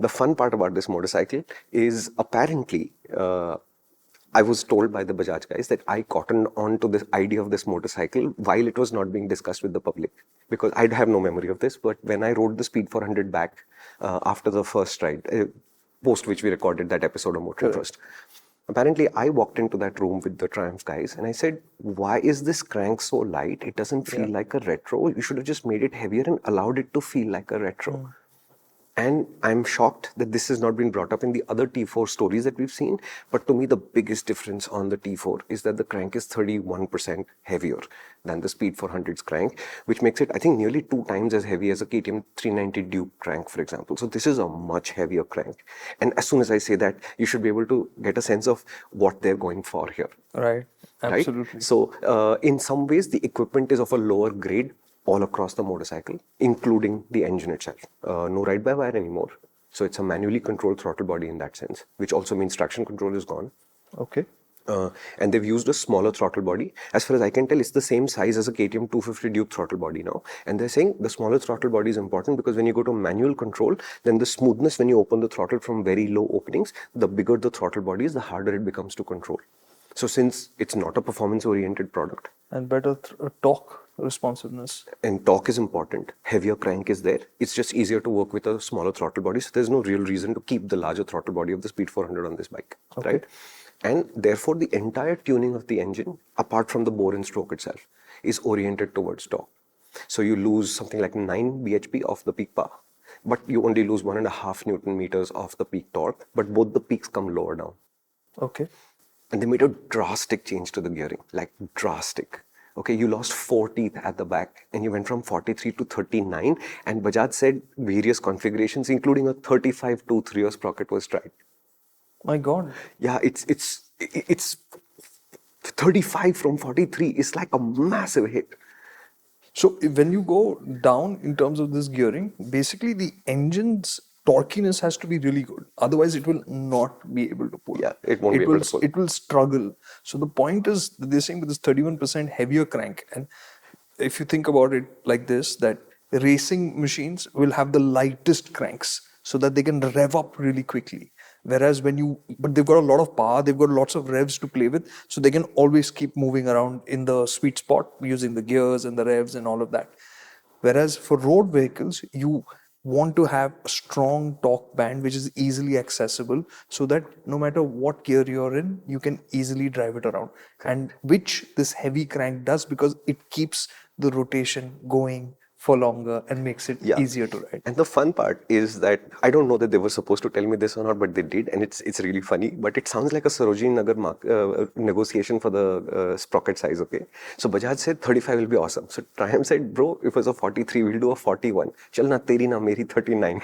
The fun part about this motorcycle is apparently, I was told by the Bajaj guys that I cottoned on to this idea of this motorcycle while it was not being discussed with the public. Because I have no memory of this, but when I rode the Speed 400 back after the first ride, post which we recorded that episode of MotorInc first, apparently I walked into that room with the Triumph guys and I said, why is this crank so light? It doesn't feel like a retro. You should have just made it heavier and allowed it to feel like a retro. And I'm shocked that this has not been brought up in the other T4 stories that we've seen. But to me, the biggest difference on the T4 is that the crank is 31% heavier than the Speed 400's crank, which makes it, I think, nearly 2 times as heavy as a KTM 390 Duke crank, for example. So this is a much heavier crank. And as soon as I say that, you should be able to get a sense of what they're going for here. Right. Absolutely. Right? So in some ways, the equipment is of a lower grade all across the motorcycle, including the engine itself. No ride-by-wire anymore. So it's a manually controlled throttle body in that sense, which also means traction control is gone. Okay. And they've used a smaller throttle body. As far as I can tell, it's the same size as a KTM 250 Duke throttle body now. And they're saying the smaller throttle body is important because when you go to manual control, then the smoothness when you open the throttle from very low openings, the bigger the throttle body is, the harder it becomes to control. So since it's not a performance-oriented product. And better torque responsiveness. And torque is important. Heavier crank is there. It's just easier to work with a smaller throttle body. So there's no real reason to keep the larger throttle body of the Speed 400 on this bike, right? And therefore, the entire tuning of the engine, apart from the bore and stroke itself, is oriented towards torque. So you lose something like 9 bhp of the peak power, but you only lose 1.5 Newton meters of the peak torque, but both the peaks come lower down. Okay. And they made a drastic change to the gearing, like drastic. Okay, you lost 4 teeth at the back and you went from 43 to 39, and Bajaj said various configurations, including a 35 tooth rear sprocket was tried. My God. Yeah, it's 35 from 43 is like a massive hit. So when you go down in terms of this gearing, basically the engine's torquiness has to be really good. Otherwise, it will not be able to pull. Yeah, it won't be able to pull. It will struggle. So the point is that they're saying with this 31% heavier crank, and if you think about it like this, that racing machines will have the lightest cranks so that they can rev up really quickly. Whereas but they've got a lot of power, they've got lots of revs to play with, so they can always keep moving around in the sweet spot using the gears and the revs and all of that. Whereas for road vehicles, you want to have a strong torque band which is easily accessible so that no matter what gear you're in, you can easily drive it around. And which this heavy crank does because it keeps the rotation going for longer and makes it easier to ride. And the fun part is that I don't know that they were supposed to tell me this or not, but they did, and it's really funny. But it sounds like a Sarojini Nagar negotiation for the sprocket size. Okay, so Bajaj said 35 will be awesome. So Triumph said, bro, if it was a 43, we'll do a 41. Chal na teri na meri 39.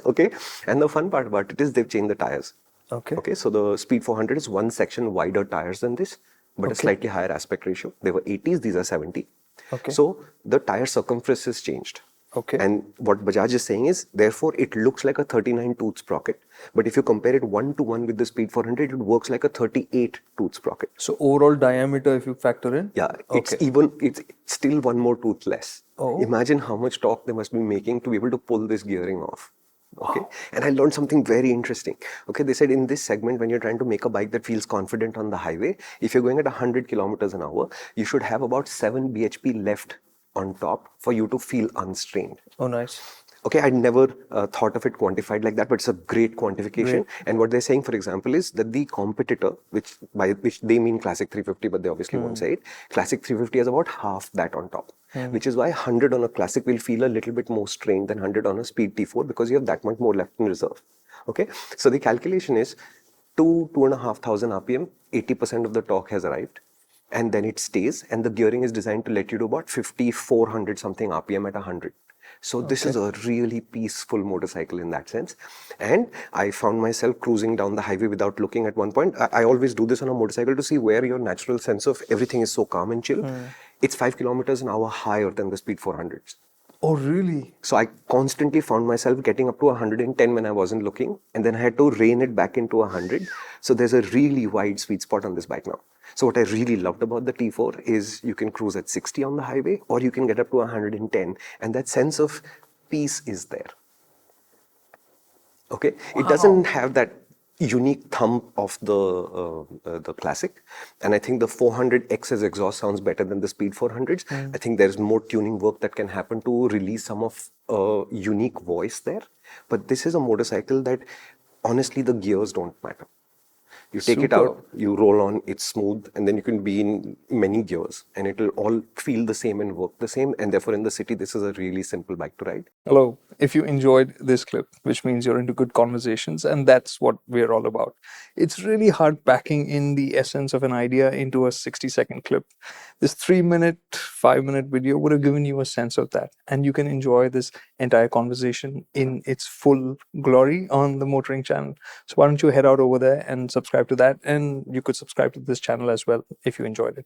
Okay, and the fun part about it is they've changed the tires. Okay, so the Speed 400 is one section wider tires than this, but a slightly higher aspect ratio. They were 80s, these are 70. Okay. So the tire circumference is changed. Okay. And what Bajaj is saying is, therefore, it looks like a 39 tooth sprocket. But if you compare it 1-to-1 with the Speed 400, it works like a 38 tooth sprocket. So overall diameter, if you factor in? Yeah, it's still one more tooth less. Imagine how much torque they must be making to be able to pull this gearing off. Okay. Wow. And I learned something very interesting. Okay, they said in this segment, when you're trying to make a bike that feels confident on the highway, if you're going at 100 kilometers an hour, you should have about 7 bhp left on top for you to feel unstrained. Oh, nice. Okay, I'd never thought of it quantified like that, but it's a great quantification. Great. And what they're saying, for example, is that the competitor, by which they mean Classic 350, but they obviously won't say it, Classic 350 has about half that on top. Which is why 100 on a Classic will feel a little bit more strained than 100 on a Speed T4 because you have that much more left in reserve. Okay, so the calculation is 2,500 RPM, 80% of the torque has arrived. And then it stays, and the gearing is designed to let you do about 5,400 something RPM at 100. So this is a really peaceful motorcycle in that sense. And I found myself cruising down the highway without looking at one point. I always do this on a motorcycle to see where your natural sense of everything is so calm and chill. It's 5 kilometers an hour higher than the Speed 400s. Oh, really? So I constantly found myself getting up to 110 when I wasn't looking, and then I had to rein it back into 100. So there's a really wide sweet spot on this bike now. So what I really loved about the T4 is you can cruise at 60 on the highway, or you can get up to 110, and that sense of peace is there. Okay, it Wow. doesn't have that unique thump of the classic, and I think the 400x's exhaust sounds better than the Speed 400s. I think there's more tuning work that can happen to release some of unique voice there. But this is a motorcycle that honestly the gears don't matter. You take it Super. out, you roll on, it's smooth, and then you can be in many gears and it'll all feel the same and work the same. And therefore, in the city, this is a really simple bike to ride. Hello. If you enjoyed this clip, which means you're into good conversations, and that's what we're all about. It's really hard packing in the essence of an idea into a 60-second clip. This 3-minute, 5-minute video would have given you a sense of that. And you can enjoy this entire conversation in its full glory on the MotorInc channel. So why don't you head out over there and subscribe to that? And you could subscribe to this channel as well if you enjoyed it.